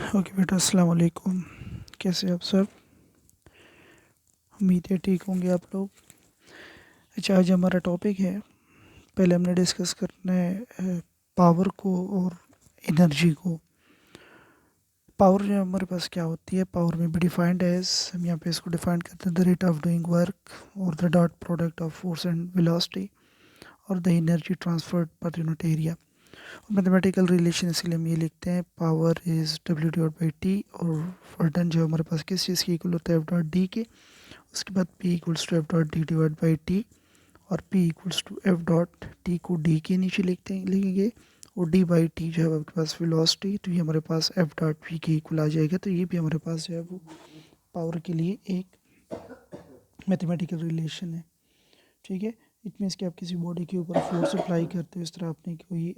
Okay बेटा, अस्सलाम वालेकुम। कैसे आप सब? उम्मीद है ठीक होंगे आप लोग। अच्छा, आज हमारा टॉपिक है, पहले हमने डिस्कस करना है पावर को और एनर्जी को। पावर जो हमारे पास क्या होती है, पावर में भी डिफाइंड एज, हम यहाँ पे इसको डिफाइन करते हैं, the rate of doing work और the dot product of force and velocity और the energy transferred per unit area. Mathematical relation इसके लिए हम ये लिखते हैं, power is W divide by T, और वर्डन जो हमारे पास किस चीज़ की इक्वल होता है, एफ डॉट डी के। उसके बाद P equals to F dot D divide by T, और P equals to F dot T को D के नीचे लिखेंगे, और D बाई टी जो है आपके पास वेलोसिटी, तो ये हमारे पास एफ डॉट पी के इक्वल आ जाएगा। तो ये भी हमारे पास जो है वो पावर के लिए एक मैथमेटिकल रिलेशन है। ठीक है, इट मीन्स कि आप किसी बॉडी के ऊपर फोर्स अप्लाई करते हो, इस तरह आपने कोई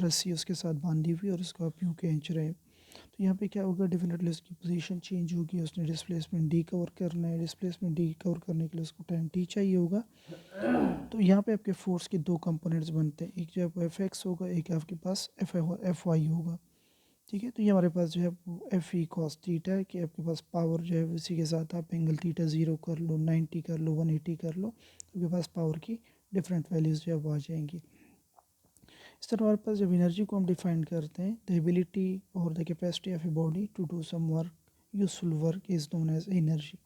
रस्सी उसके साथ बांधी हुई और उसको आप यूँ खींच रहे हो, तो यहाँ पे क्या होगा, डेफिनेटली उसकी पोजीशन चेंज होगी। उसने डिस्प्लेसमेंट डी कवर करना है, डिस्प्लेसमेंट डी कवर करने के लिए उसको टाइम टी चाहिए होगा। तो यहाँ पे आपके फोर्स के दो कंपोनेंट्स बनते हैं, एक जो है एफ एक्स होगा, एक आपके पास एफ वाई होगा। ठीक है, तो ये हमारे पास जो है एफ ई कॉस थीटा है कि आपके पास पावर जो है उसी के साथ आप एंगल थीटा 0 कर लो, 90 कर लो, 180 कर लो, तो आपके पास पावर की डिफरेंट वैल्यूज़ जो है वो आ जाएंगी। इस तरह हमारे पास जब एनर्जी को हम डिफाइन करते हैं, द एबिलिटी और the capacity of a body to do some work, useful work, is known as energy,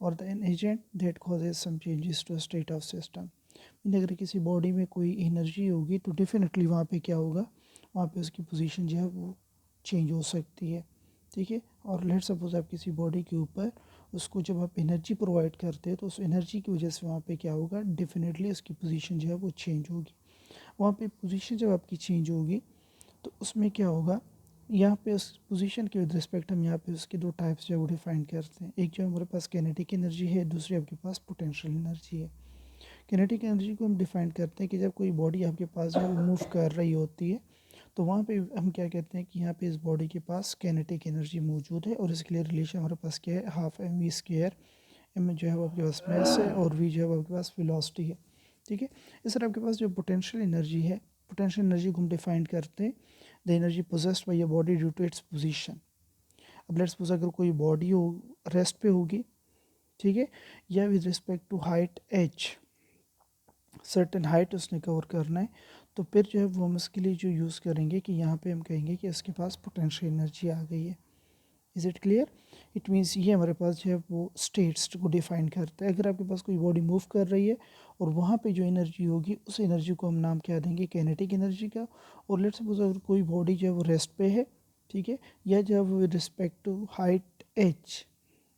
और the an agent that causes some changes to state of system. अगर किसी बॉडी में कोई एनर्जी होगी तो डेफिनेटली वहाँ पे क्या होगा, वहाँ पे उसकी पोजीशन जो है वो चेंज हो सकती है। ठीक है, और लेट सपोज आप किसी बॉडी के ऊपर उसको जब आप एनर्जी प्रोवाइड करते हैं, तो उस एनर्जी की वजह से वहाँ पे क्या होगा, डेफिनेटली उसकी पोजीशन जो है वो चेंज होगी। वहाँ पे पोजीशन जब आपकी चेंज होगी तो उसमें क्या होगा, यहाँ पे उस पोजीशन के विद रिस्पेक्ट हम यहाँ पे उसके दो टाइप्स जो है वो डिफाइन करते हैं। एक जो हमारे पास कैनेटिक एनर्जी है, दूसरी आपके पास पोटेंशियल एनर्जी है। कैनेटिक एनर्जी को हम डिफाइन करते हैं कि जब कोई बॉडी आपके पास जो है वो मूव कर रही होती है, तो वहाँ पे हम क्या कहते हैं कि यहाँ पे इस बॉडी के पास कैनेटिक एनर्जी मौजूद है, और इसके लिए रिलेशन हमारे पास क्या है, half M V square. M जो है वो आपके पास मैस है, और वी जो है वो आपके पास वेलोसिटी है। ठीक है, इस तरह आपके पास जो पोटेंशियल एनर्जी है, पोटेंशियल एनर्जी को हम डिफाइन करते हैं, the energy possessed by your body due to its position. अब लेट्स सपोज अगर कोई बॉडी हो रेस्ट पे होगी, ठीक है, या with respect to height H, certain height उसने कवर करना है, तो फिर जो है वो हम इसके लिए जो यूज़ करेंगे कि यहाँ पे हम कहेंगे कि इसके पास पोटेंशियल एनर्जी आ गई है। Is it clear? It means ये हमारे पास जो है वो स्टेट्स को डिफाइन करता है। अगर आपके पास कोई बॉडी मूव कर रही है और वहाँ पे जो एनर्जी होगी, उस एनर्जी को हम नाम क्या देंगे, कैनेटिक एनर्जी का। और लेट्स सपोज अगर कोई बॉडी जो है वो रेस्ट पे है, ठीक है, या जो है वो with respect to height H,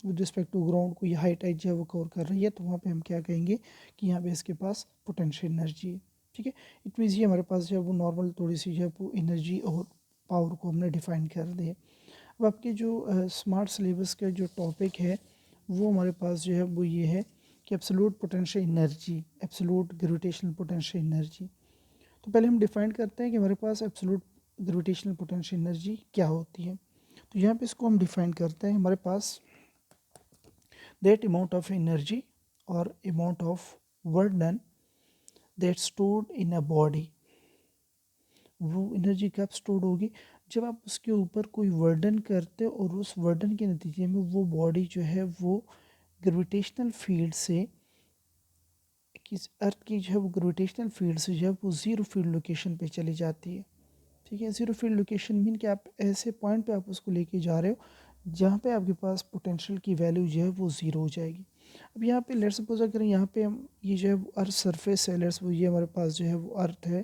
with respect to ground कोई हाइट एच जो है वो कवर कर रही है, तो वहाँ पे हम क्या कहेंगे कि यहाँ पे इसके पास पोटेंशियल एनर्जी है। ठीक है, इट मीन्स ये हमारे पास जो है वो नॉर्मल थोड़ी सी जो है वो एनर्जी और पावर को हमने डिफाइन कर दिया। अब आपके जो स्मार्ट सिलेबस का जो टॉपिक है वो हमारे पास जो है वो ये है कि absolute potential energy, absolute gravitational potential energy. तो पहले हम डिफाइन करते हैं कि हमारे पास एब्सोल्यूट ग्रेविटेशनल पोटेंशियल एनर्जी क्या होती है। तो यहाँ पे इसको हम डिफाइन करते हैं, हमारे पास दैट अमाउंट ऑफ एनर्जी और amount of work done that stored in a body. वो एनर्जी कब स्टोर्ड होगी, जब आप उसके ऊपर कोई वर्डन करते हो और उस वर्डन के नतीजे में वो बॉडी जो है वो ग्रेविटेशनल फील्ड से, किस अर्थ की जो है वो ग्रेविटेशनल फील्ड से जो है वो ज़ीरो फील्ड लोकेशन पे चली जाती है। ठीक है, ज़ीरो फील्ड लोकेशन मीन कि आप ऐसे पॉइंट पे आप उसको लेके जा रहे हो जहाँ पे आपके पास पोटेंशियल की वैल्यू जो है वो ज़ीरो हो जाएगी। अब यहाँ पे लेट्स सपोज अगर यहाँ पे हम ये जो है वो अर्थ सरफेस है, लेट्स वो ये हमारे पास जो है वो अर्थ है,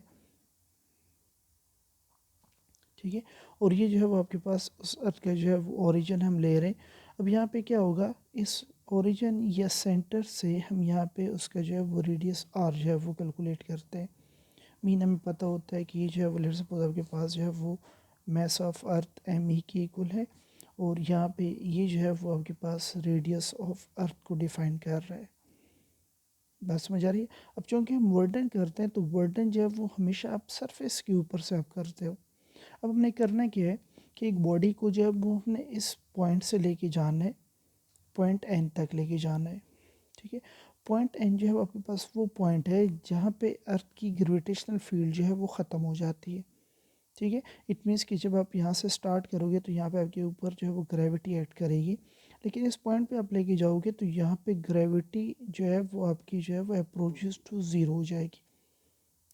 ठीक है, और ये जो है वो आपके पास उस अर्थ का जो है वो ओरिजिन हम ले रहे हैं। अब यहाँ पे क्या होगा, इस ओरिजिन या सेंटर से हम यहाँ पे उसका जो है वो रेडियस आर जो है वो कैलकुलेट करते हैं। मीन हमें पता होता है कि ये जो है वो लेट्स सपोज आपके पास जो है वो mass of earth M E की इक्वल है, और यहाँ पे ये जो है वो आपके पास रेडियस ऑफ अर्थ को डिफाइन कर रहा है। बात समझ आ रही है? अब चूँकि हम वर्डन करते हैं, तो वर्डन जो है वो हमेशा आप सरफेस के ऊपर से आप करते हो। अब हमने करना क्या है कि एक बॉडी को जो है वो हमने इस पॉइंट से लेके जाना है, पॉइंट एन तक लेके जाना है। ठीक है, पॉइंट एन जो है वो आपके पास वो पॉइंट है जहाँ पे अर्थ की ग्रेविटेशनल फील्ड जो है वो ख़त्म हो जाती है। ठीक है। इट मीन्स कि जब आप यहाँ से स्टार्ट करोगे तो यहाँ पे आपके ऊपर जो है वो ग्रेविटी एक्ट करेगी, लेकिन इस पॉइंट पे आप लेके जाओगे तो यहाँ पे ग्रेविटी जो है वो आपकी जो है वो अप्रोचेस टू ज़ीरो हो जाएगी।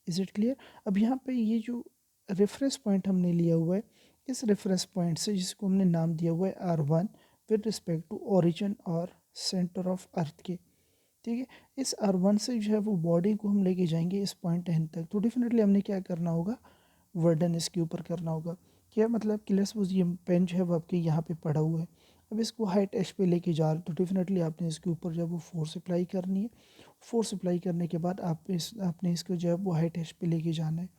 Is it clear? अब यहाँ पे ये जो रेफरेंस पॉइंट हमने लिया हुआ है, इस रेफरेंस पॉइंट से जिसको हमने नाम दिया हुआ है R1 with respect to origin और सेंटर ऑफ अर्थ के, ठीक है, इस R1 से जो है वो बॉडी को हम लेके जाएंगे इस पॉइंट एन तक। तो डेफिनेटली हमने क्या करना होगा, वर्डन इसके ऊपर करना होगा। क्या मतलब कि लेट्स सपोज ये पेन जो है वो आपके यहाँ पे पड़ा हुआ है, अब इसको हाइट एच पे लेके जा रहे तो डेफिनेटली आपने इसके ऊपर जो है वो फोर्स अप्लाई करनी है। फोर्स अप्लाई करने के बाद आपने इसको जो है वो हाइट एच पे लेके जाना है।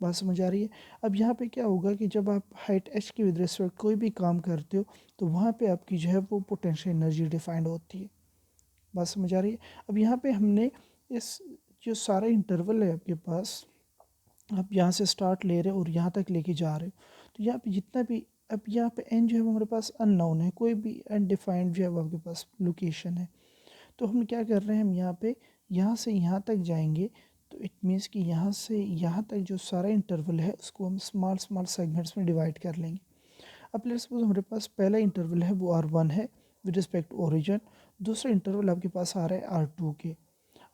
बात समझ आ रही है? अब यहाँ पे क्या होगा कि जब आप हाइट एच की विद रिस्पेक्ट कोई भी काम करते हो तो वहाँ पे आपकी जो है वो पोटेंशियल एनर्जी डिफाइंड होती है। बात समझ आ रही है? अब यहाँ पे हमने इस जो सारा इंटरवल है आपके पास, आप यहाँ से स्टार्ट ले रहे हो और यहाँ तक लेके जा रहे हो, तो यहाँ पे जितना भी, अब यहाँ पे एन जो है वो हमारे पास अननोन है, कोई भी अनडिफाइंड जो है वो आपके पास लोकेशन है। तो हम क्या कर रहे हैं, हम यहाँ पे यहाँ से यहाँ तक जाएंगे, तो इट मीन्स कि यहाँ से यहाँ तक जो सारा इंटरवल है उसको हम स्मॉल स्मॉल सेगमेंट्स में डिवाइड कर लेंगे। अब लेट्स सपोज हमारे पास पहला इंटरवल है वो R1 है विद रिस्पेक्ट टू ओरिजिन, दूसरा इंटरवल आपके पास आ रहा है R2 के।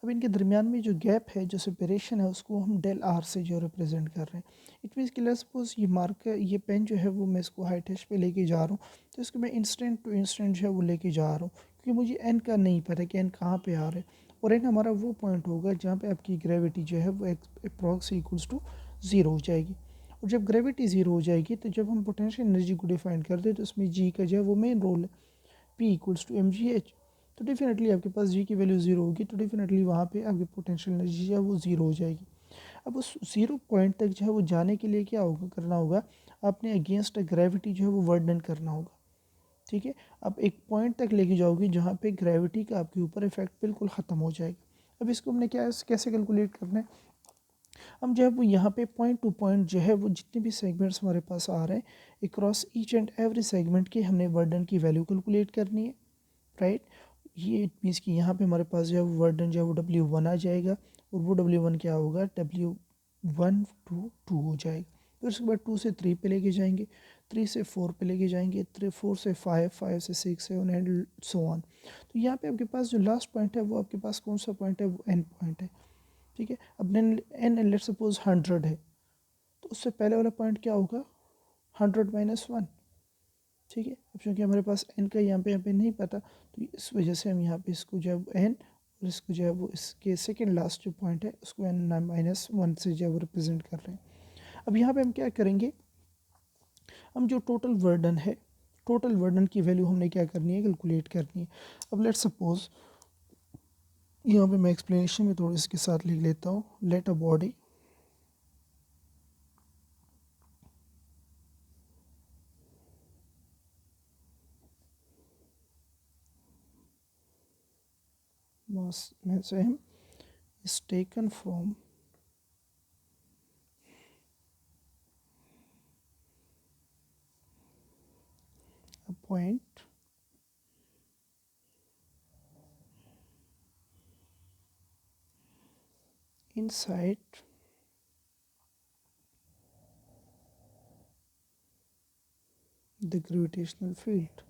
अब इनके दरमियान में जो गैप है, जो सेपरेशन है, उसको हम डेल आर से जो रिप्रेजेंट कर रहे हैं। इट मीन्स कि लेट्स सपोज ये मार्कर, ये पेन जो है वो मैं इसको हाई टच पे लेके जा रहा हूँ, तो इसको मैं इंस्टेंट टू इंस्टेंट जो है वो लेके जा रहा हूँ, क्योंकि मुझे एन का नहीं पता कि एन कहाँ पे आ रहा है। और एन हमारा वो पॉइंट होगा जहाँ पे आपकी ग्रेविटी जो है वो अप्रॉक्स इक्वल्स टू ज़ीरो हो जाएगी। और जब ग्रेविटी ज़ीरो हो जाएगी तो जब हम पोटेंशियल एनर्जी को डिफाइन करते हैं तो उसमें जी का जो है वो मेन रोल है, P equals to M G H. तो डेफिनेटली आपके पास जी की वैल्यू ज़ीरो होगी, तो डेफिनेटली वहाँ पे आपकी पोटेंशियल एनर्जी जो है वो ज़ीरो हो जाएगी। अब उस ज़ीरो पॉइंट तक जो है वो जाने के लिए क्या होगा, करना होगा, आपने अगेंस्ट ग्रेविटी जो है वो वर्क डन करना होगा। ठीक है, अब एक पॉइंट तक लेके जाओगे जहाँ पे ग्रेविटी का आपके ऊपर इफेक्ट बिल्कुल ख़त्म हो जाएगा। अब इसको हमने क्या कैसे कैलकुलेट करना है, हम जो है वो यहाँ पे पॉइंट टू पॉइंट जो है वो जितने भी सेगमेंट्स हमारे पास आ रहे हैं, across each and every segment की हमने वर्डन की वैल्यू कैलकुलेट करनी है, राइट। ये इट मीन्स कि यहाँ पे हमारे पास जो है वो वर्डन जो है वो W1 आ जाएगा, और वो W1 क्या होगा, W1 to 2 हो जाएगा। फिर उसके बाद 2 से 3 पे लेके जाएंगे, 3 से 4 पे लेके जाएंगे, 4 से 5, 5 से 6, 7 एंड सो ऑन। तो यहाँ पे आपके पास जो लास्ट पॉइंट है वो आपके पास कौन सा पॉइंट है, वो एन पॉइंट है। ठीक है, अब एन लेट सपोज 100 है, तो उससे पहले वाला पॉइंट क्या होगा, 100 - 1। ठीक है, अब चूँकि हमारे पास एन का यहाँ पे नहीं पता, तो इस वजह से हम यहाँ पे इसको जो है एन, और इसको जो है वो इसके सेकंड लास्ट जो पॉइंट है उसको n-1 से जो है वो रिप्रेजेंट कर रहे हैं। अब यहाँ पे हम क्या करेंगे, हम जो टोटल वर्डन है, टोटल वर्डन की वैल्यू हमने क्या करनी है, कैलकुलेट करनी है। अब लेट्स सपोज यहाँ पे मैं एक्सप्लेनेशन में थोड़ा इसके साथ लिख लेता हूँ, let a body mass m is taken from a point inside the gravitational field।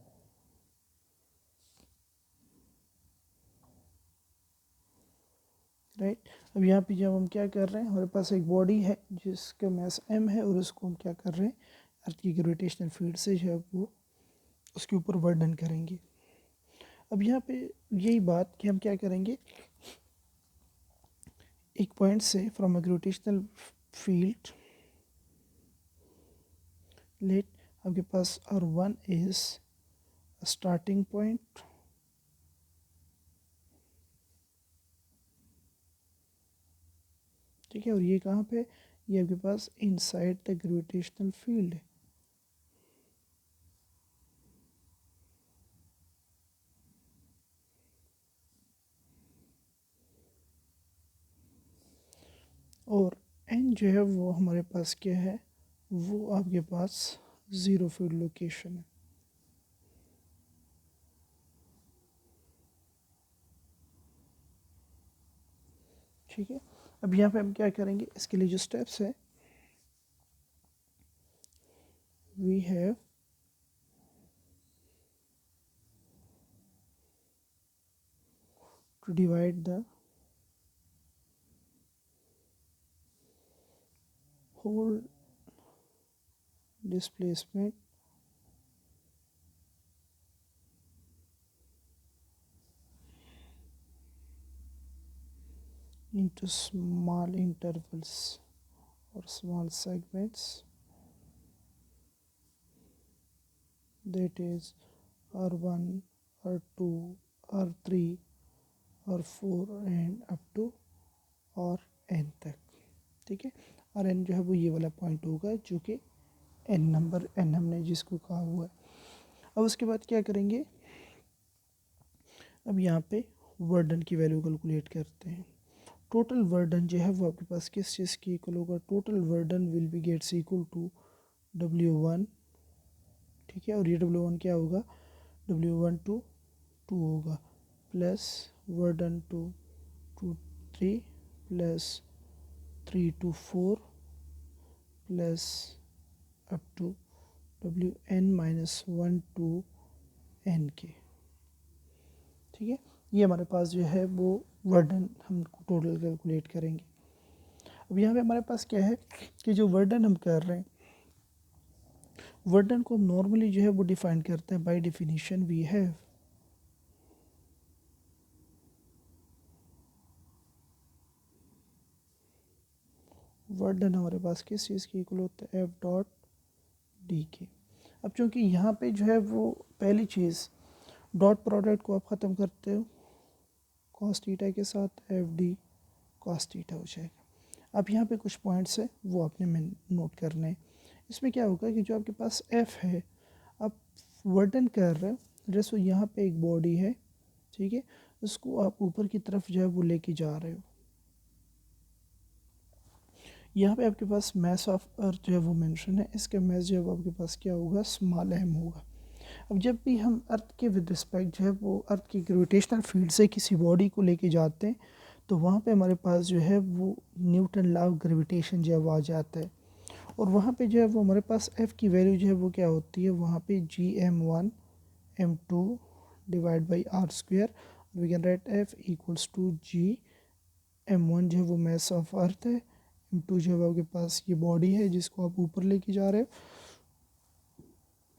Right, अब यहाँ पे जब हम क्या कर रहे हैं, हमारे पास एक बॉडी है जिसका मास m है, और उसको हम क्या कर रहे हैं, अर्थ की ग्रेविटेशनल फील्ड से जो है वो उसके ऊपर वर्डन करेंगे। अब यहाँ पे यही बात कि हम क्या करेंगे, एक पॉइंट से from a gravitational field, let आपके पास R1 इज स्टार्टिंग पॉइंट, ठीक है, और ये कहाँ पे, ये आपके पास इनसाइड द ग्रेविटेशनल फील्ड है। और एन जो है वो हमारे पास क्या है, वो आपके पास ज़ीरो फील्ड लोकेशन है। ठीक है, अब यहाँ पे हम क्या करेंगे, इसके लिए जो स्टेप्स है, we have to divide the whole displacement into small intervals or small segments, that is R1, R2, R3, R4 and up to और एन तक। ठीक है, और एन जो है वो ये वाला पॉइंट होगा जो कि एन नंबर एन हमने जिसको कहा हुआ है। अब उसके बाद क्या करेंगे, अब यहाँ पे वर्डन की वैल्यू कैलकुलेट करते हैं। टोटल वर्डन जो है वो आपके पास किस चीज़ की इक्वल होगा, total work done will be gets equal to W1। ठीक है, और ये W1 क्या होगा, W1 टू 2 होगा, plus work done to 3 plus 3 to 4 plus up to WN-1 to N के। ठीक है, ये हमारे पास जो है वो वर्डन हम टोटल कैलकुलेट करेंगे। अब यहाँ पे हमारे पास क्या है कि जो वर्डन हम कर रहे हैं, वर्डन को हम नॉर्मली जो है वो डिफाइन करते हैं बाय डेफिनेशन वी हैव वर्डन हमारे पास किस चीज़ की इक्वल होता है, एफ डॉट डी के। अब चूँकि यहाँ पे जो है वो पहली चीज़ डॉट प्रोडक्ट को आप ख़त्म करते हो कॉस थीटा के साथ, एफ डी कॉस थीटा हो जाएगा। अब यहाँ पे कुछ पॉइंट्स है वो आपने नोट करने हैं। इसमें क्या होगा कि जो आपके पास एफ है, आप वर्डन कर रहे हो, जैसे यहाँ पे एक बॉडी है, ठीक है, उसको आप ऊपर की तरफ जो है वो लेके जा रहे हो। यहाँ पे आपके पास मैस ऑफ अर्थ जो है वो मेंशन है, इसका मैस जो है वो आपके पास क्या होगा, स्मॉल एम होगा। अब जब भी हम अर्थ के विद रिस्पेक्ट जो है वो अर्थ की ग्रेविटेशनल फील्ड से किसी बॉडी को लेके जाते हैं, तो वहाँ पे हमारे पास जो है वो न्यूटन लॉ ऑफ ग्रेविटेशन जो है वो आ जाता है। और वहाँ पे जो है वो हमारे पास एफ़ की वैल्यू जो है वो क्या होती है, वहाँ पे GM1 M2 divide by R square, we can write F equals to GM1 जो है वो मैस ऑफ अर्थ है, M2 जो है आपके पास ये बॉडी है जिसको आप ऊपर लेके जा रहे हो,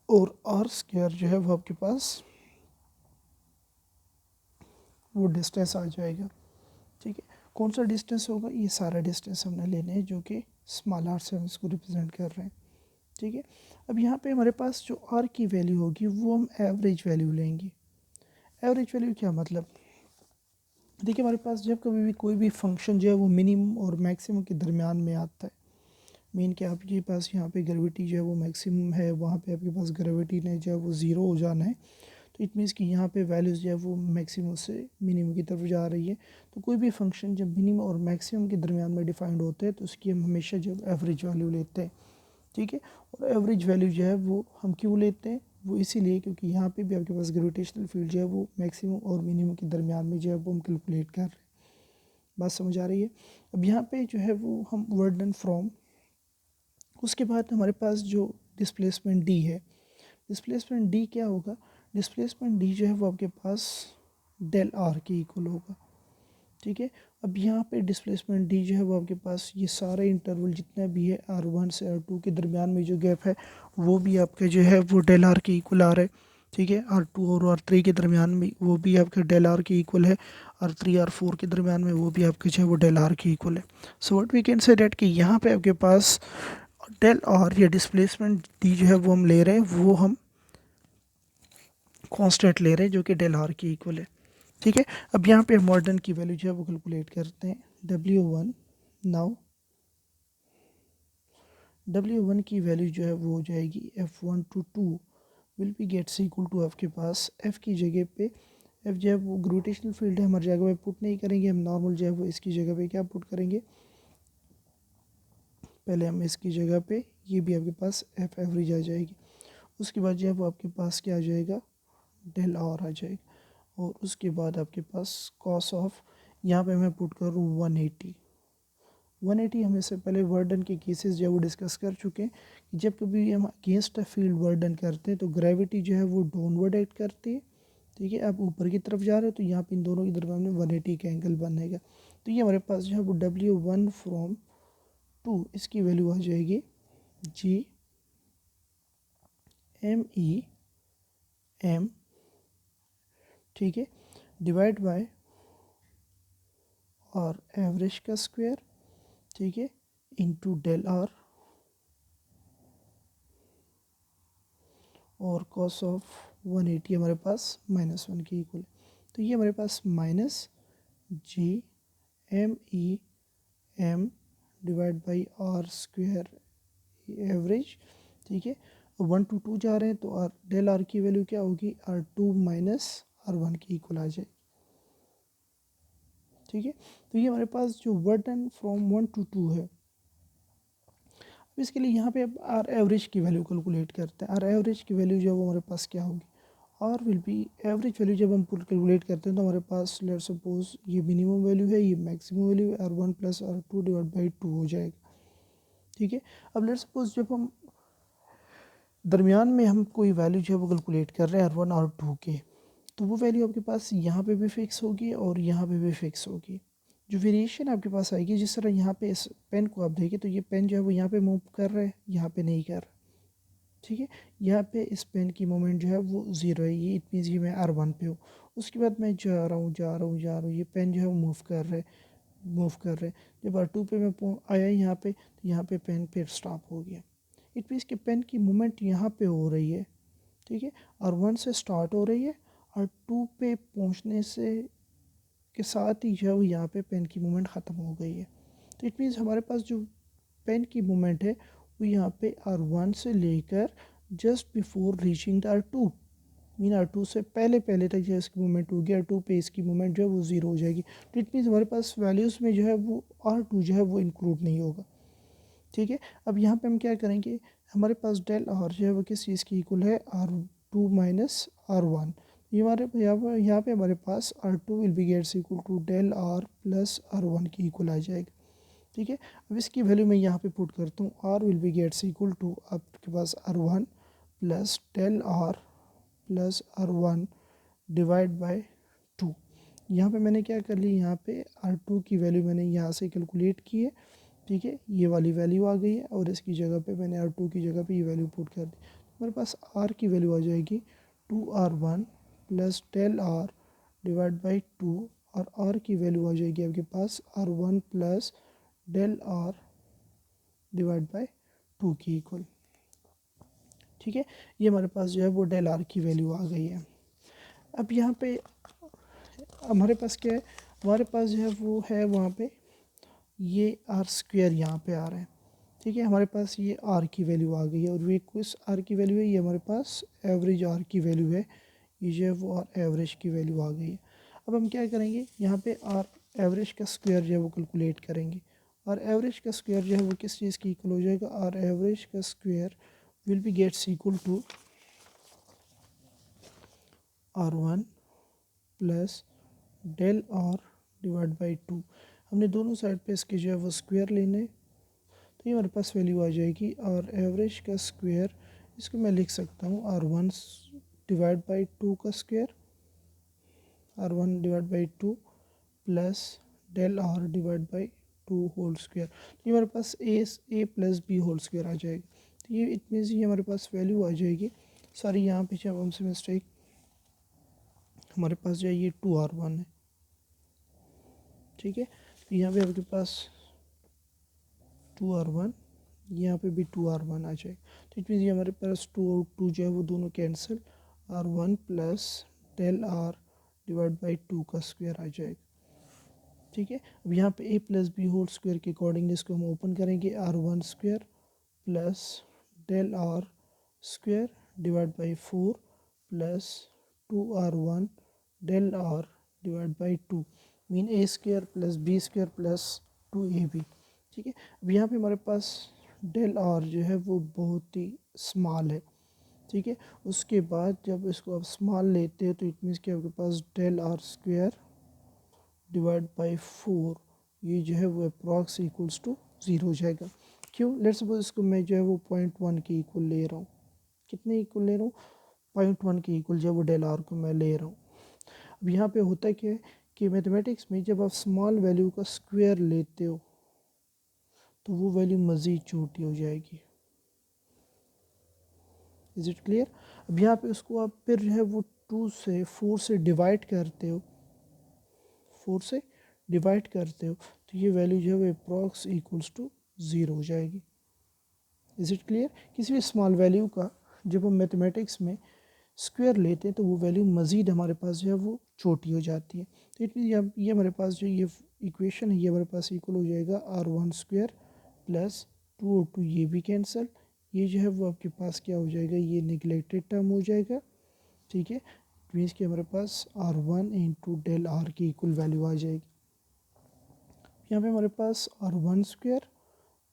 और आर स्क्वायर जो है वो आपके पास वो डिस्टेंस आ जाएगा। ठीक है, कौन सा डिस्टेंस होगा, ये सारा डिस्टेंस हमने लेने हैं जो कि स्मॉल आर से हम इसको रिप्रेजेंट कर रहे हैं। ठीक है, अब यहाँ पे हमारे पास जो आर की वैल्यू होगी वो हम एवरेज वैल्यू लेंगे। एवरेज वैल्यू क्या मतलब, देखिए हमारे पास जब कभी भी कोई भी फंक्शन जो है वो मिनिमम और मैक्सिमम के दरमियान में आता है, मीन कि आपके पास यहाँ पे ग्रेविटी जो है वो मैक्सिमम है, वहाँ पे आपके पास ग्रेविटी ने जो है वो ज़ीरो हो जाना है, तो इट मीन्स कि यहाँ पे वैल्यूज़ जो है वो मैक्सिमम से मिनिमम की तरफ जा रही है। तो कोई भी फंक्शन जब मिनिमम और मैक्सिमम के दरमियान में डिफाइंड होते हैं तो उसकी हम हमेशा जब एवरेज वैल्यू लेते हैं। ठीक है, और एवरेज वैल्यू जो है वो हम क्यों लेते हैं, वो इसीलिए क्योंकि यहाँ पे भी आपके पास ग्रेविटेशनल फील्ड जो है वो मैक्सिमम और मिनिमम के दरमियान में जो है वो हम कैलकुलेट कर रहे हैं। बात समझ आ रही है। अब यहाँ पे जो है वो हम वर्डन फ्रॉम, उसके बाद हमारे पास जो डिस्प्लेसमेंट डी है, डिस्प्लेसमेंट डी क्या होगा, डिस्प्लेसमेंट डी जो है वो आपके पास डेल आर के इक्वल होगा। ठीक है, अब यहाँ पे डिस्प्लेसमेंट डी जो है वो आपके पास ये सारे इंटरवल जितना भी है R1 से R2 के दरमियान में जो गैप है वो भी आपके जो है वो डेल आर के इक्वल आ रहा है। ठीक है, R2 और R3 के दरमियान में वो भी आपके डेल आर के इक्वल है, R3 R4 के दरमियान में वो भी आपके जो है वो डेल आर के इक्वल है। So what we can say that कि यहाँ पे आपके पास डेल आर या डिस्प्लेसमेंट डी जो है वो हम ले रहे हैं, वो हम कांस्टेंट ले रहे हैं जो कि डेल आर के इक्वल है। ठीक है, अब यहाँ पे मॉडर्न की वैल्यू जो है वो कैलकुलेट करते हैं, W1 नाउ W1 की वैल्यू जो है वो हो जाएगी F1 to 2 will be gets equal to आपके पास F की जगह पे, F जो है वो ग्रेविटेशनल फील्ड है, हमारी जगह पे पुट नहीं करेंगे हम, नॉर्मल जो है वो इसकी जगह पे क्या पुट करेंगे, पहले हम इसकी जगह पे ये भी आपके पास F एवरेज आ जाएगी, उसके बाद जो है वो आपके पास क्या आ जाएगा, डेल आर आ जाएगा, और उसके बाद आपके पास कॉस ऑफ, यहाँ पे मैं पुट करूँ 180, 180 हम इससे पहले वर्क डन के केसेस जो है वो डिस्कस कर चुके हैं कि जब कभी हम against a field work done करते हैं तो ग्रेविटी जो है वो डाउनवर्ड एक्ट करती है। ठीक है, आप ऊपर की तरफ जा रहे हो तो यहाँ पे इन दोनों के दरम्यान में 180 का एंगल बनेगा। तो ये हमारे पास जो है वो W1/2 इसकी वैल्यू आ जाएगी GME/M, ठीक है, डिवाइड बाय और एवरेज का स्क्वायर, ठीक है, इंटू डेल आर और कॉस ऑफ 180 हमारे पास -1 के इक्वल है। तो ये हमारे पास -GME/M divide by R square average, ठीक है, 1 to 2 जा रहे हैं तो आर डेल आर की वैल्यू क्या होगी, R2 माइनस R1 के इक्वल आ जाए। ठीक है, तो ये हमारे पास जो वर्क डन फ्रॉम 1 to 2 है। अब इसके लिए यहाँ पे अब आर एवरेज की वैल्यू कैलकुलेट करते हैं। आर एवरेज की वैल्यू जो है वो हमारे पास क्या होगी, R will be average value जब हम कैलकुलेट करते हैं तो हमारे पास लेट सपोज ये मिनिमम वैल्यू है, ये मैक्सिमम वैल्यू है, R1 + R2 डिवाइड बाई 2 हो जाएगा। ठीक है, अब लेट सपोज जब हम दरमियान में हम कोई वैल्यू जो है वो कैलकुलेट कर रहे हैं R1 और R2 के, तो वो वैल्यू आपके पास यहाँ पे भी फिक्स होगी और यहाँ पे भी फिक्स होगी। जो वेरिएशन आपके पास आएगी, जिस तरह यहाँ पे इस पेन को आप देखिए तो ये पेन जो है वो यहाँ पे मूव कर रहा है, यहाँ पे नहीं कर रहा। ठीक है, यहाँ पे इस पेन की मोमेंट जो है वो 0 है, ये इट मीन्स ये मैं R1 पे हूँ। उसके बाद मैं जा रहा हूँ जा रहा हूँ जा रहा हूँ, ये पेन जो है वो मूव कर रहा है मूव कर रहे हैं। जब R2 पे मैं आया यहाँ पे तो यहाँ पे पेन फिर स्टॉप हो गया। इट मीन्स कि पेन की मूवमेंट यहाँ पे हो रही है। ठीक है, R1 से स्टार्ट हो रही है, R2 पे पहुँचने से के साथ ही जो है वो यहाँ पे पेन की मूवमेंट ख़त्म हो गई है। तो इट मीन्स हमारे पास जो पेन की मूवमेंट है वो यहाँ पे R1 से लेकर just before reaching the R2, mean R2 से पहले पहले तक जो इसकी मूवमेंट होगी, R2 पे इसकी मूवमेंट जो है वो 0 हो जाएगी। तो इट मीन्स हमारे पास वैल्यूज़ में जो है वो R2 जो है वो इंक्लूड नहीं होगा। ठीक है, अब यहाँ पे हम क्या करेंगे, हमारे पास डेल आर जो है वो किस चीज़ की इक्वल है, R2 माइनस R1। ये हमारे यहाँ पे हमारे पास R2 will be gets equal to del R plus R1 की इक्वल आ जाएगा। ठीक है, अब इसकी वैल्यू मैं यहाँ पे पुट करता हूँ, R will be gets equal to आपके पास R1 plus del R plus R1 divide by 2। यहाँ पे मैंने क्या कर ली, यहाँ पे R2 की वैल्यू मैंने यहाँ से कैलकुलेट की है। ठीक है, ये वाली वैल्यू आ गई है और इसकी जगह पे मैंने R2 की जगह पे ये वैल्यू पुट कर दी। हमारे पास R की वैल्यू आ जाएगी 2R1 plus del R divide by 2 और R की वैल्यू आ जाएगी आपके पास R1 plus del R divide by 2 की इक्वल। ठीक है, ये हमारे पास जो है वो डेल आर की वैल्यू आ गई है। अब यहाँ पे हमारे पास क्या है, हमारे पास जो है वो है वहाँ पे ये आर स्क्वायर यहाँ पे आ रहा है। ठीक है, हमारे पास ये आर की वैल्यू आ गई है और ये किस आर की वैल्यू है, ये हमारे पास एवरेज आर की वैल्यू है। ये जो है वो आर एवरेज की वैल्यू आ गई है। अब हम क्या करेंगे, यहाँ पे आर एवरेज का स्क्वायर जो है वो कैलकुलेट करेंगे। आर एवरेज का स्क्वायर जो है वो किस चीज़ की इक्वल हो जाएगा, आर एवरेज का square will be gets equal to R1 plus del R divide by 2। हमने दोनों साइड पे इसके जो है वो स्क्वायर लेने, तो ये हमारे पास वैल्यू आ जाएगी और एवरेज का स्क्वायर, इसको मैं लिख सकता हूँ R1 डिवाइड बाई 2 का square, R1 divide by 2 plus del R divide by 2 whole square. तो ये हमारे पास A plus B whole square आ जाएगा। तो ये इट मीन्स ये हमारे पास वैल्यू आ जाएगी। सॉरी, यहाँ पे जब हमसे मिस्टेक, हमारे पास जो है ये 2R1 है। ठीक है, तो यहाँ पे आपके पास 2R1, यहाँ पे भी 2R1 आ जाएगा। तो इट मीन्स ये हमारे पास 2 और 2 जो है वो दोनों cancel, R1 plus del R divide by 2 का स्क्वायर आ जाएगा। ठीक है, अब यहाँ पे a plus B whole square के अकॉर्डिंग इसको हम ओपन करेंगे, R1 square plus del are square divide by 4 plus 2R1 del R divide by 2, mean a square plus B square plus 2ab। ठीक है, अब यहाँ पे हमारे पास डेल आर जो है वो बहुत ही स्मॉल है। ठीक है, उसके बाद जब इसको आप स्मॉल लेते हैं तो इट मीन्स कि आपके पास del are square divide by 4 ये जो है वो अप्रॉक्स इक्वल्स टू 0 हो जाएगा। क्यों? लेट्स सपोज इसको मैं जो है वो 0.1 के इक्वल ले रहा हूँ। कितने इक्वल ले रहा हूँ? 0.1 के इक्वल जो है वो डेल आर को मैं ले रहा हूँ। अब यहाँ पे होता क्या है कि मैथमेटिक्स में जब आप स्मॉल वैल्यू का स्क्वायर लेते हो तो वो वैल्यू मज़ीद छोटी हो जाएगी। Is it clear? अब यहाँ पे उसको आप फिर जो है वो 4 से डिवाइड करते हो, 4 से डिवाइड करते हो तो ये वैल्यू जो है वो अप्रॉक्स इक्वल्स टू 0 हो जाएगी। Is it clear? किसी भी स्मॉल वैल्यू का जब हम मैथमेटिक्स में स्क्वायर लेते हैं तो वो वैल्यू मज़ीद हमारे पास जो है वो छोटी हो जाती है। तो इट मीन ये हमारे पास जो ये इक्वेशन है ये हमारे पास इक्वल हो जाएगा R1 स्क्वायर प्लस 2 और 2 ये भी कैंसिल, ये जो है वो आपके पास क्या हो जाएगा, ये निगलेक्टेड टर्म हो जाएगा। ठीक है, इट मीन्स कि हमारे पास R1 इंटू डेल आर की इक्वल वैल्यू आ जाएगी। यहाँ पे हमारे पास R1 square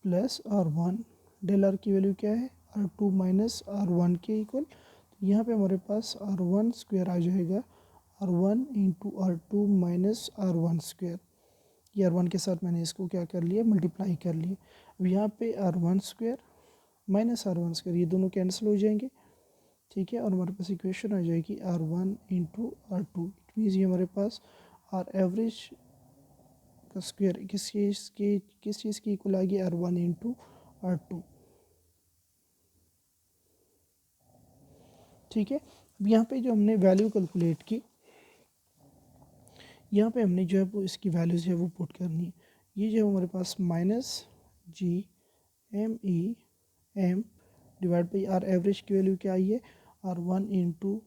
plus R1 del R की वैल्यू क्या है, R2 माइनस R1 के इक्वल। तो यहाँ पे हमारे पास R1 स्क्वायर आ जाएगा R1 into R2 minus R1 square. ये R1 के साथ मैंने इसको क्या कर लिया, मल्टीप्लाई कर लिया। अब यहाँ पे R1 square minus R1 square ये दोनों कैंसिल हो जाएंगे। ठीक है, और हमारे पास इक्वेशन आ जाएगी R1 into R2। It means ये हमारे पास आर एवरेज का स्क्वायर किस चीज़ की इक्वल आ गई, R1 इंटू R2। ठीक है, अब यहाँ पे जो हमने वैल्यू कैलकुलेट की, यहाँ पे हमने जो है वो इसकी वैल्यू जो है वो पुट करनी है। ये जो है हमारे पास -GMEM divide by R average की वैल्यू क्या आई है, R1 into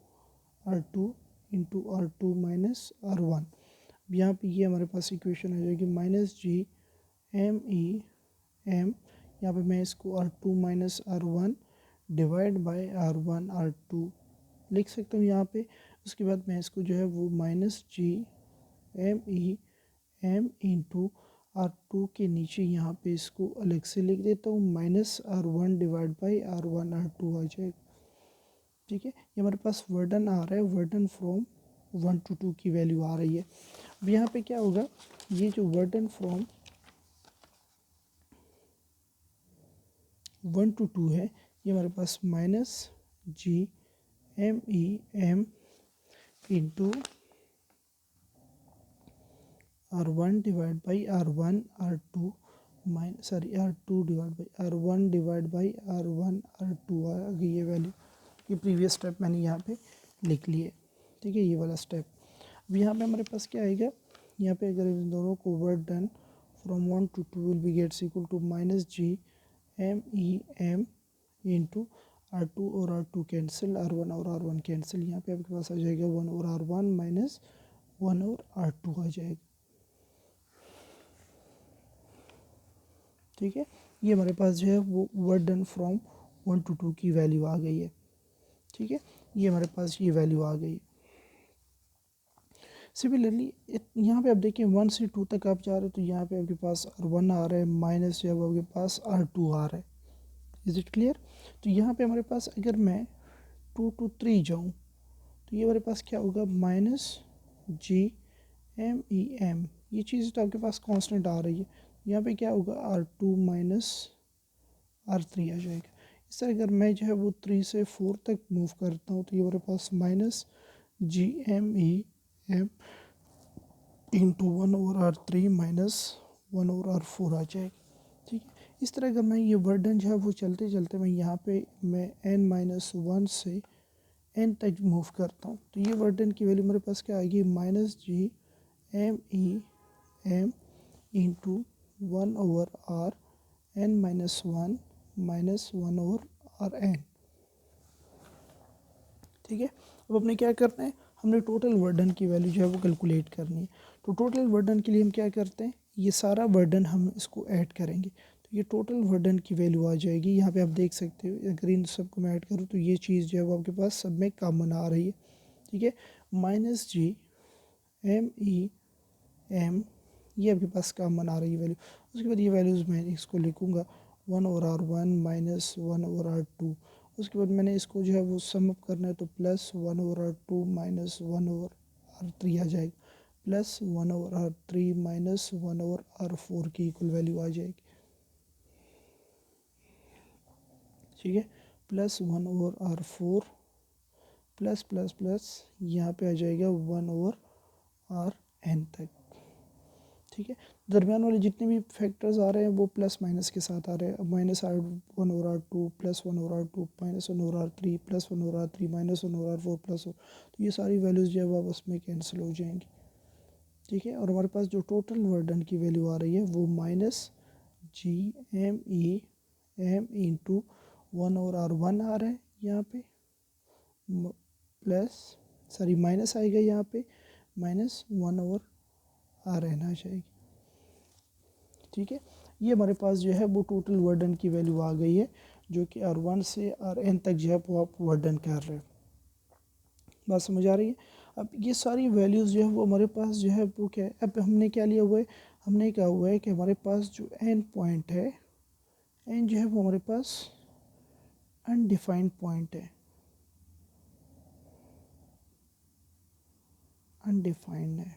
R2 into R2 minus R1। अब यहाँ पे ये हमारे पास इक्वेशन आ जाएगी -GMEM, यहाँ पे मैं इसको R2 minus R1 divide by R1 R2 लिख सकता हूँ यहाँ पे। उसके बाद मैं इसको जो है वो -GMEM इंटू R2 के नीचे यहाँ पे इसको अलग से लिख देता हूँ -R1 divide by R1 R2 आ जाएगा। ठीक है, ये हमारे पास वर्डन आ रहा है, वर्डन फ्रॉम 1 to 2 की वैल्यू आ रही है। अब यहाँ पे क्या होगा, ये जो वर्डन फ्रॉम 1 to 2 है ये हमारे पास -GMEM into R1 divide by R1 R2 R2 divide by R1 divide by R1 R2 आ गई ये वैल्यू। ये प्रीवियस स्टेप मैंने यहाँ पे लिख लिए। ठीक है, ये वाला स्टेप। अब यहाँ पे हमारे पास क्या आएगा, यहाँ पे अगर इन दोनों को work done from 1 to 2 will be gets equal to -GMEM into R2 और R2 कैंसिल, R1 और R1 कैंसिल। यहाँ पे आपके पास आ जाएगा 1 और R1 माइनस 1 और R2 आ जाएगा। ठीक है, ये हमारे पास जो है वो वर्क डन फ्रॉम 1 to 2 की वैल्यू आ गई है। ठीक है, ये हमारे पास ये वैल्यू आ गई। सिमिलरली यहाँ पे आप देखिए 1 से 2 तक आप जा रहे हो तो यहाँ पे आपके पास R1 आ रहा है माइनस जो है आपके पास R2 आ रहा है। Is it clear? तो यहाँ पे हमारे पास अगर मैं 2 to 3 जाऊँ तो ये हमारे पास क्या होगा, -GMEM। ये चीज़ तो आपके पास कांस्टेंट आ रही है। यहाँ पे क्या होगा, R2 माइनस R3 आ जाएगा। इस तरह अगर मैं जो है वो 3 से 4 तक मूव करता हूँ तो ये हमारे पास -GMEM into 1 over R3 minus 1 over R4 आ जाएगी। ठीक है, इस तरह अगर मैं ये वर्डन जो है वो चलते चलते मैं यहाँ पे मैं n-1 से n तक मूव करता हूँ तो ये वर्डन की वैल्यू मेरे पास क्या आएगी, -GMEM into 1 over R n-1 minus 1 over Rn। ठीक है, अब अपने क्या करना है, हमने टोटल वर्डन की वैल्यू जो है वो कैलकुलेट करनी है। तो टोटल वर्डन के लिए हम क्या करते हैं, ये सारा वर्डन हम इसको ऐड करेंगे तो ये टोटल वर्डन की वैल्यू आ जाएगी। यहाँ पे आप देख सकते हो अगर इन सबको मैं ऐड करूँ तो ये चीज़ जो है वो आपके पास सब में कॉमन आ रही है। ठीक है, -GMEM ये आपके पास कॉमन आ रही है वैल्यू। उसके बाद ये वैल्यूज़ मैं इसको लिखूँगा 1 over R1 minus 1 over R2। उसके बाद मैंने इसको जो है वो सम अप करना है तो +1 over R2 minus 1 over R3 आ जाएगा। प्लस 1/r3 माइनस 1/r4 की इक्वल वैल्यू आ जाएगी। ठीक है, plus 1/r4 plus plus plus यहाँ पे आ जाएगा 1/rn तक। ठीक है, दरमियान वाले जितने भी फैक्टर्स आ रहे हैं वो प्लस माइनस के साथ आ रहे हैं। अब minus R 1/r2 plus 1/r2 minus 1/r3 plus 1/r3 minus 1/r4 plus, तो ये सारी वैल्यूज़ जो है वो आपस में कैंसिल हो जाएंगी। ठीक है, और हमारे पास जो टोटल वर्डन की वैल्यू आ रही है वो माइनस GMEM इंटू 1/r1 आ रहा है यहाँ पे, प्लस सॉरी माइनस आएगा यहाँ पे, माइनस 1/rn आ जाएगी। ठीक है, ये हमारे पास जो है वो टोटल वर्डन की वैल्यू आ गई है, जो कि R1 से Rn तक जो है वो आप वर्डन कर रहे हैं। बात समझ आ रही है? अब ये सारी वैल्यूज़ जो है वो हमारे पास जो है वो क्या है, अब हमने क्या लिया हुआ है, हमने कहा हुआ है कि हमारे पास जो n पॉइंट है, n जो है वो हमारे पास अनडिफाइंड पॉइंट है, अनडिफाइंड है।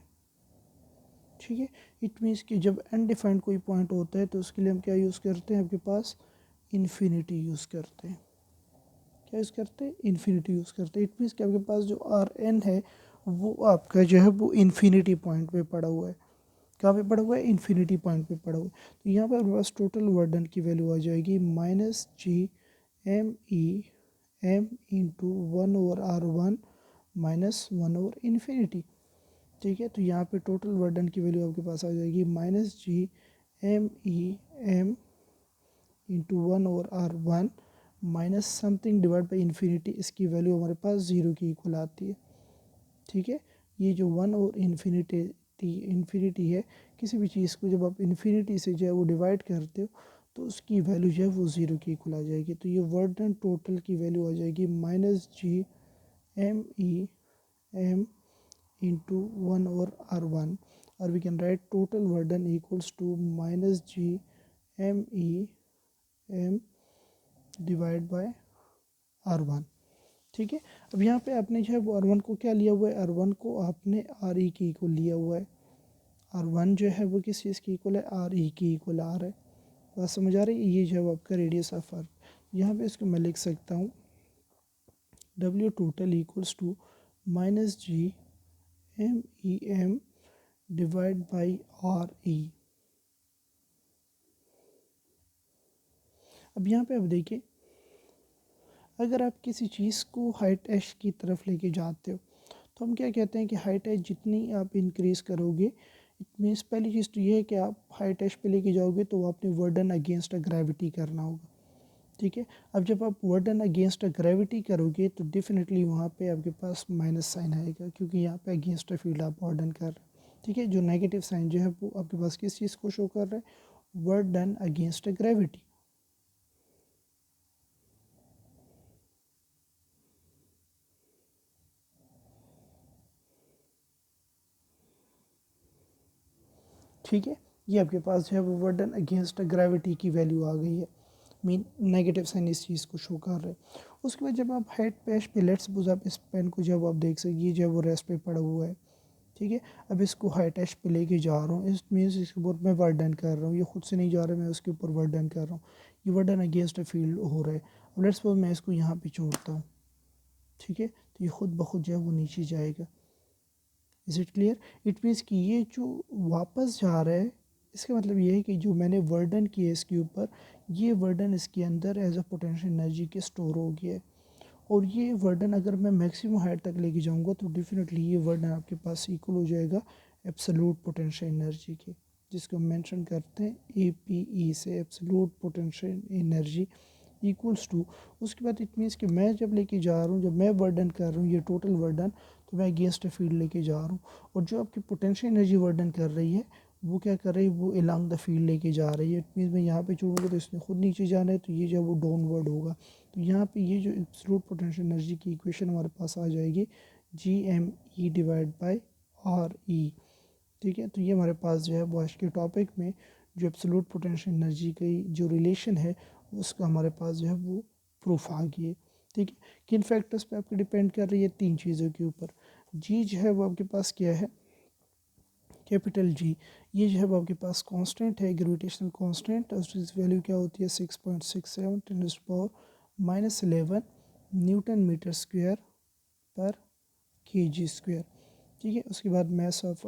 ठीक है, इट मीन्स कि जब अनडिफाइंड कोई पॉइंट होता है तो उसके लिए हम क्या यूज़ करते हैं, आपके पास इन्फिनिटी यूज़ करते हैं। क्या यूज़ करते हैं, इन्फिनिटी यूज़ करते हैं। इट मीन्स कि आपके पास जो Rn है वो आपका जो है वो इन्फिनिटी पॉइंट पे पड़ा हुआ है। कहाँ पे पड़ा हुआ है, इन्फिनिटी पॉइंट पे पड़ा हुआ है। तो यहाँ पर आपके पास टोटल वर्डन की वैल्यू आ जाएगी minus GMEM into 1/r1 minus 1/इन्फिनिटी। ठीक है, तो यहाँ पे टोटल वर्डन की वैल्यू आपके पास आ जाएगी minus GMEM into 1/r1 minus something divide by infinity, इसकी वैल्यू हमारे पास 0 की इक्वल आती है। ठीक है, ये जो 1/इन्फिनिटी है, किसी भी चीज़ को जब आप इन्फिनिटी से जो है वो डिवाइड करते हो तो उसकी वैल्यू जो है वो 0 की इक्वल आ जाएगी। तो ये वर्डन टोटल की वैल्यू आ जाएगी minus GMEM into 1/r1, or we can write total burden equals to minus GMEM divide by R1। ठीक है, अब यहाँ पे आपने जो है वो R1 को क्या लिया हुआ है, R1 को आपने RE की इक्वल लिया हुआ है। R1 जो है वो किस चीज़ की इक्वल है, RE की इक्वल आ रहा है। बात समझ आ रही है? ये जो है वो आपका रेडियस ऑफ अर्थ, यहाँ पे इसको मैं लिख सकता हूँ W total equals to minus GMEM divide by RE। अब यहाँ पे आप देखिए, अगर आप किसी चीज़ को हाइट एच की तरफ लेके जाते हो तो हम क्या कहते हैं कि हाइट एच जितनी आप इंक्रीज़ करोगे, इट मीन्स पहली चीज़ तो ये है कि आप हाइट एच पे लेके जाओगे तो आपने वर्डन अगेंस्ट अ ग्रेविटी करना होगा। ठीक है, अब जब आप वर्डन अगेंस्ट अ ग्रेविटी करोगे तो डेफिनेटली वहाँ पे आपके पास माइनस साइन आएगा, क्योंकि यहाँ पे अगेंस्ट अ फील्ड आप वर्डन कर रहे हैं। ठीक है, जो नेगेटिव साइन जो है वो आपके पास किस चीज़ को शो कर रहा है, वर्डन अगेंस्ट अ ग्रेविटी। ठीक है, ये आपके पास जो है वो वर्डन अगेंस्ट ग्रेविटी की वैल्यू आ गई है, मीन नेगेटिव साइन इस चीज़ को शो कर रहे हैं। उसके बाद जब आप हेड पेश पे लेट्स सपोज आप इस पेन को जब आप देख सकिए जो है वो रेस्ट पे पड़ा हुआ है। ठीक है, अब इसको हाई टेस्ट पे लेके जा रहा हूँ, इस मीन्स इसके ऊपर मैं वर्डन कर रहा हूँ, ये खुद से नहीं जा रहा, मैं उसके ऊपर वर्डन कर रहा हूँ, ये वर्डन अगेंस्ट फील्ड हो रहा है। अब लेट्स सपोज मैं इसको यहाँ पे छोड़ता हूँ। ठीक है, तो ये खुद ब खुद जो है वो नीचे जाएगा। Is it clear? It means कि ये जो वापस जा रहा है, इसका मतलब ये है कि जो मैंने वर्डन किया इसके ऊपर, ये वर्डन इसके अंदर एज अ पोटेंशियल एनर्जी के स्टोर हो गया है। और ये वर्डन अगर मैं मैक्सिमम हाइट तक लेके जाऊंगा तो डेफिनेटली ये वर्डन आपके पास इक्वल हो जाएगा एब्सोल्यूट पोटेंशियल एनर्जी के, जिसको हम मेंशन करते हैं APE से, absolute potential energy equals to. उसके बाद इट मीन्स कि मैं जब लेके जा रहा हूँ, जब मैं वर्डन कर रहा हूँ ये टोटल वर्डन, तो मैं अगेंस्ट फील्ड लेके जा रहा हूँ, और जो आपकी पोटेंशियल एनर्जी वर्डन कर रही है वो क्या कर रही है, वो अलॉन्ग द फील्ड लेके जा रही है। इट मीन्स मैं यहाँ पे छोड़ूंगा तो इसने खुद नीचे जाना है, तो ये जो है वो डाउनवर्ड होगा। तो यहाँ पे ये जो एब्सोल्यूट पोटेंशियल एनर्जी की इक्वेशन हमारे पास आ जाएगी GME डिवाइड बाई RE। ठीक है, तो ये हमारे पास जो है वो आज के टॉपिक में जो एब्सोल्यूट पोटेंशियल एनर्जी की जो रिलेशन है उसका हमारे पास जो है वो प्रूफ आ गई है। ठीक है, किन फैक्टर्स पे आपकी डिपेंड कर रही है, तीन चीज़ों के ऊपर। जी जो है वो आपके पास क्या है, कैपिटल जी, ये जो है वो आपके पास कांस्टेंट है, ग्रेविटेशनल कांस्टेंट, और उसकी वैल्यू क्या होती है 6.67 ×10⁻11 न्यूटन मीटर स्क्वायर पर केजी स्क्वायर। ठीक है, उसके बाद मास ऑफ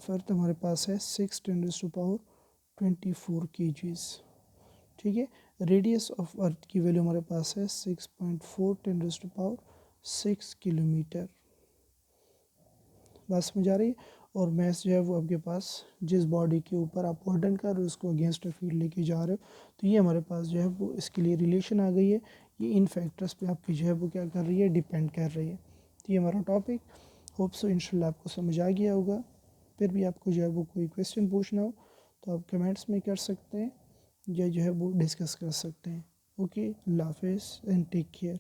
अर्थ हमारे पास है 6×10⁻24 केजीज। ठीक है, रेडियस ऑफ अर्थ की वैल्यू हमारे पास है 6.4 ×10⁻6 किलोमीटर। बात समझ आ रही है। और मैथ जो है वो आपके पास जिस बॉडी के ऊपर आप बर्डन कर रहे हो उसको अगेंस्ट फील्ड लेके जा रहे हो, तो ये हमारे पास जो है वो इसके लिए रिलेशन आ गई है। ये इन फैक्टर्स पे आपकी जो है वो क्या कर रही है, डिपेंड कर रही है। तो ये हमारा टॉपिक, होप सो इंशाल्लाह आपको समझ आ गया होगा। फिर भी आपको जो है वो कोई क्वेश्चन पूछना हो तो आप कमेंट्स में कर सकते हैं या जो है वो डिस्कस कर सकते हैं। ओके, अल्लाह हाफिज़ एंड टेक केयर।